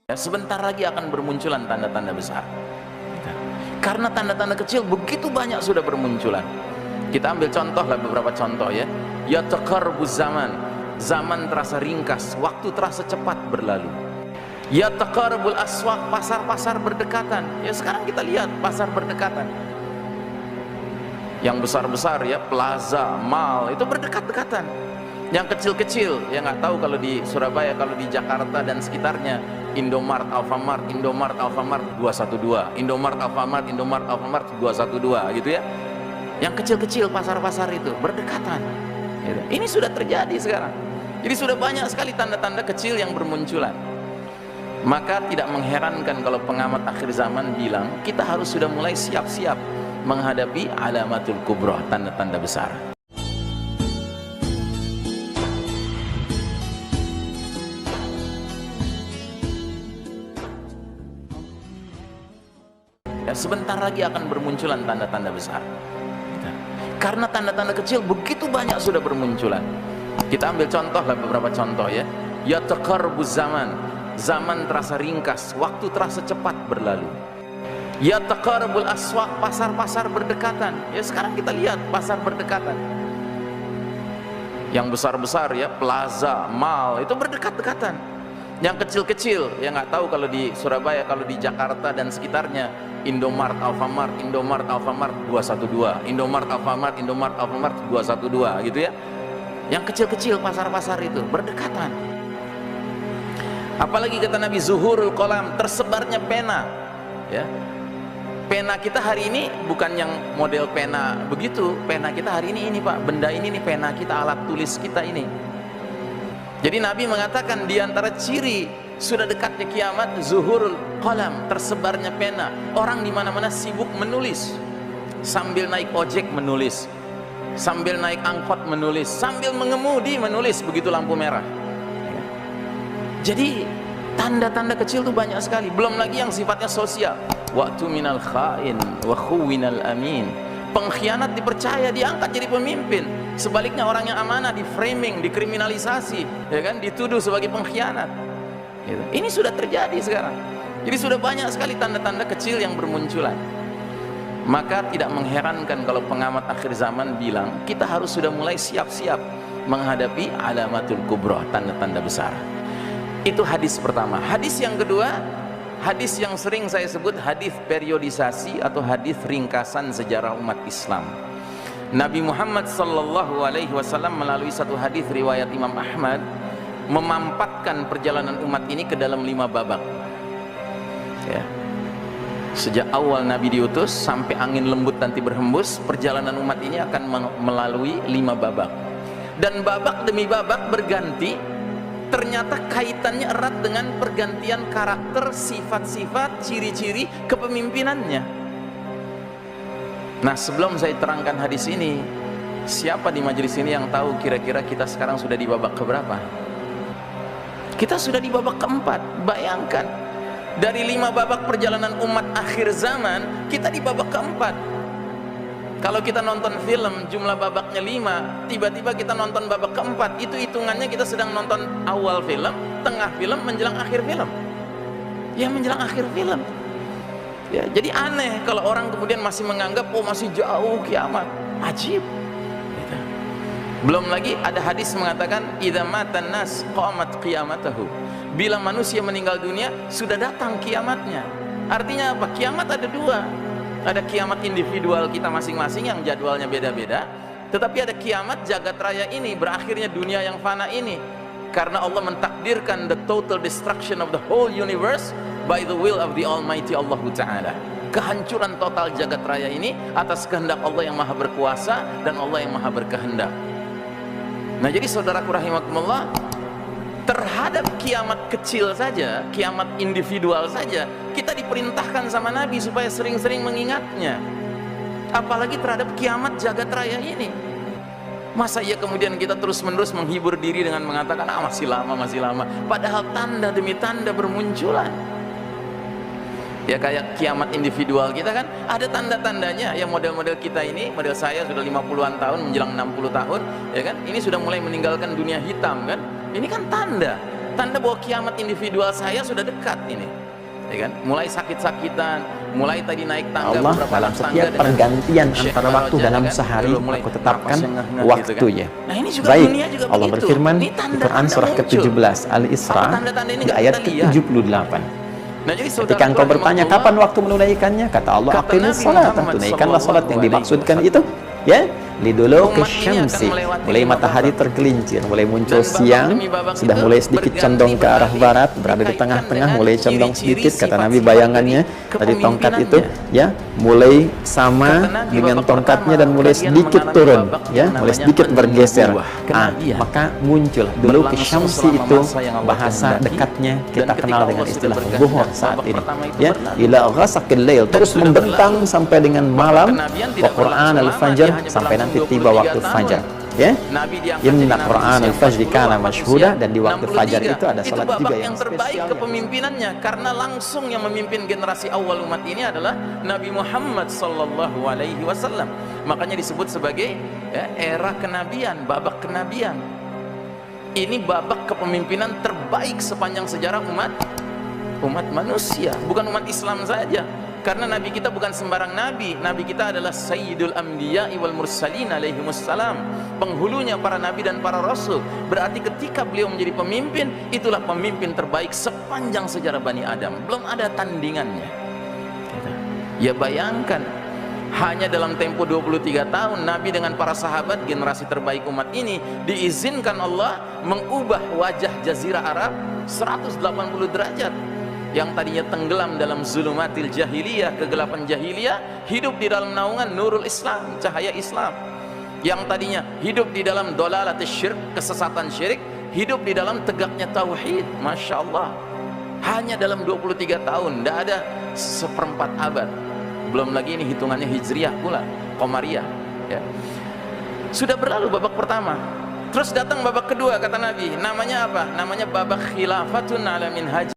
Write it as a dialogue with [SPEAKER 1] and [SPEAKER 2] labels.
[SPEAKER 1] Ya, sebentar lagi akan bermunculan tanda-tanda besar. Karena tanda-tanda kecil begitu banyak sudah bermunculan. Kita ambil contoh lah, beberapa contoh ya. Ya taqarrubuz zaman. Zaman terasa ringkas, waktu terasa cepat berlalu. Ya taqarrubul aswaq, pasar-pasar berdekatan. Ya sekarang kita lihat pasar berdekatan. Yang besar-besar ya, plaza, mall itu berdekat-dekatan. Yang kecil-kecil, ya nggak tahu kalau di Surabaya, kalau di Jakarta dan sekitarnya, Indomart, Alfamart, Indomart, Alfamart 212, Indomart, Alfamart, Indomart, Alfamart 212 gitu ya. Yang kecil-kecil pasar-pasar itu berdekatan. Gitu. Ini sudah terjadi sekarang. Jadi sudah banyak sekali tanda-tanda kecil yang bermunculan. Maka tidak mengherankan kalau pengamat akhir zaman bilang kita harus sudah mulai siap-siap menghadapi alamatul kubra, tanda-tanda besar. Ya, sebentar lagi akan bermunculan tanda-tanda besar. Karena tanda-tanda kecil begitu banyak sudah bermunculan. Kita ambil contoh lah, beberapa contoh ya. Ya taqarrubuz zaman. Zaman terasa ringkas, waktu terasa cepat berlalu. Ya taqarrubul aswaq, pasar-pasar berdekatan. Ya sekarang kita lihat pasar berdekatan. Yang besar-besar ya, plaza, mall itu berdekat-dekatan. Yang kecil-kecil, ya nggak tahu kalau di Surabaya, kalau di Jakarta dan sekitarnya, Indomart, Alfamart, Indomart, Alfamart 212, Indomart, Alfamart, Indomart, Alfamart 212 gitu ya. Yang kecil-kecil pasar-pasar itu berdekatan. Apalagi kata Nabi, zuhurul qalam, tersebarnya pena. Ya. Pena kita hari ini bukan yang model pena begitu. Pena kita hari ini Pak, benda ini nih pena kita, alat tulis kita ini. Jadi Nabi mengatakan di antara ciri sudah dekatnya kiamat, zuhurul qalam, tersebarnya pena. Orang di mana-mana sibuk menulis. Sambil naik ojek menulis. Sambil naik angkot menulis, sambil mengemudi menulis begitu lampu merah. Jadi tanda-tanda kecil itu banyak sekali. Belum lagi yang sifatnya sosial. Waktu minal khain wa khuwinal amin. Pengkhianat dipercaya, diangkat jadi pemimpin. Sebaliknya orang yang amanah di framing, dikriminalisasi, ya kan, dituduh sebagai pengkhianat. Gitu. Ini sudah terjadi sekarang. Jadi sudah banyak sekali tanda-tanda kecil yang bermunculan. Maka tidak mengherankan kalau pengamat akhir zaman bilang kita harus sudah mulai siap-siap menghadapi alamatul kubra, tanda-tanda besar. Itu hadis pertama. Hadis yang kedua, hadis yang sering saya sebut hadis periodisasi atau hadis ringkasan sejarah umat Islam. Nabi Muhammad sallallahu alaihi wasallam melalui satu hadis riwayat Imam Ahmad memampatkan perjalanan umat ini ke dalam 5 babak. Ya. Sejak awal Nabi diutus sampai angin lembut nanti berhembus, perjalanan umat ini akan melalui 5 babak. Dan babak demi babak berganti. Ternyata kaitannya erat dengan pergantian karakter, sifat-sifat, ciri-ciri kepemimpinannya. Nah, sebelum saya terangkan hadis ini, siapa di majelis ini yang tahu kira-kira kita sekarang sudah di babak keberapa? Kita sudah di babak keempat. Bayangkan, dari 5 babak perjalanan umat akhir zaman, kita di babak keempat. Kalau kita nonton film jumlah babaknya 5, tiba-tiba kita nonton babak keempat, itu hitungannya kita sedang nonton awal film, tengah film, menjelang akhir film. Ya, menjelang akhir film. Ya, jadi aneh kalau orang kemudian masih menganggap oh masih jauh kiamat. Ajib. Gitu. Belum lagi ada hadis mengatakan idza matan nas qamat qiyamatahu. Bila manusia meninggal dunia sudah datang kiamatnya. Artinya apa? Kiamat ada 2. Ada kiamat individual kita masing-masing yang jadwalnya beda-beda, tetapi ada kiamat jagat raya ini, berakhirnya dunia yang fana ini, karena Allah mentakdirkan the total destruction of the whole universe by the will of the Almighty Allah Ta'ala. Kehancuran total jagat raya ini atas kehendak Allah yang maha berkuasa dan Allah yang maha berkehendak. Nah, jadi saudaraku rahimakumullah, terhadap kiamat kecil saja, kiamat individual saja, kita diperintahkan sama Nabi supaya sering-sering mengingatnya. Apalagi terhadap kiamat jagat raya ini. Masa iya kemudian kita terus-menerus menghibur diri dengan mengatakan masih lama, masih lama. Padahal tanda demi tanda bermunculan. Ya kayak kiamat individual kita kan ada tanda-tandanya. Ya model-model kita ini, model saya sudah 50-an tahun menjelang 60 tahun, ya kan? Ini sudah mulai meninggalkan dunia hitam kan? Ini kan tanda tanda bahwa kiamat individual saya sudah dekat ini, ya kan? Mulai sakit-sakitan, mulai tadi naik tangga
[SPEAKER 2] Allah
[SPEAKER 1] beberapa
[SPEAKER 2] dalam
[SPEAKER 1] tangga
[SPEAKER 2] setiap pergantian antara waktu dalam sehari aku tetapkan waktunya.
[SPEAKER 1] Nah, ini juga
[SPEAKER 2] Baik,
[SPEAKER 1] dunia juga
[SPEAKER 2] Allah
[SPEAKER 1] begitu.
[SPEAKER 2] berfirman
[SPEAKER 1] Ini
[SPEAKER 2] di
[SPEAKER 1] tanda-tanda
[SPEAKER 2] Quran surah
[SPEAKER 1] muncul.
[SPEAKER 2] ke-17 Al-Isra
[SPEAKER 1] Apa tanda-tanda ini
[SPEAKER 2] di
[SPEAKER 1] nggak
[SPEAKER 2] ayat
[SPEAKER 1] kita lihat?
[SPEAKER 2] ke-78.
[SPEAKER 1] Nah, jadi
[SPEAKER 2] Ketika engkau bertanya kapan waktu menunaikannya, kata Allah, aqimus salat, tunaikanlah salat. Yang dimaksudkan itu ya liduluki syamsi, mulai matahari tergelincir, mulai muncul siang, sudah mulai sedikit condong ke arah barat, berada di tengah-tengah, mulai condong sedikit, kata Nabi bayangannya dari tongkat itu ya, mulai sama dengan tongkatnya dan mulai sedikit turun ya, mulai sedikit bergeser. Maka muncul duluki syamsi, itu bahasa dekatnya kita kenal dengan istilah zuhur saat ini ya, ila ghasaqil lail, terus membentang sampai dengan malam, wa Qur'an al-fajr, sampai nanti tiba waktu fajar ya. Inna Qur'an al-fajr kana mashhuda, dan di waktu fajar itu ada salat juga yang
[SPEAKER 1] terbaik
[SPEAKER 2] spesial
[SPEAKER 1] kepemimpinannya, karena langsung yang memimpin generasi awal umat ini adalah Nabi Muhammad sallallahu alaihi wasallam. Makanya disebut sebagai ya, era kenabian, babak kenabian. Ini babak kepemimpinan terbaik sepanjang sejarah umat manusia, bukan umat Islam saja. Karena Nabi kita bukan sembarang Nabi. Nabi kita adalah Sayyidul Anbiya wal Mursalin alaihimussalam, penghulunya para Nabi dan para Rasul. Berarti ketika beliau menjadi pemimpin, itulah pemimpin terbaik sepanjang sejarah Bani Adam. Belum ada tandingannya. Ya bayangkan, hanya dalam tempo 23 tahun Nabi dengan para sahabat, generasi terbaik umat ini, diizinkan Allah mengubah wajah Jazirah Arab 180 derajat. Yang tadinya tenggelam dalam zulumatil jahiliyah, kegelapan jahiliyah, hidup di dalam naungan nurul Islam, cahaya Islam. Yang tadinya hidup di dalam dolalatis syirk, kesesatan syirik, hidup di dalam tegaknya tauhid. Masya Allah, hanya dalam 23 tahun, tidak ada seperempat abad. Belum lagi ini hitungannya hijriyah pula, Qamariyah ya. Sudah berlalu babak pertama. Terus datang babak kedua, kata Nabi, namanya apa? Namanya babak khilafatun ala minhaj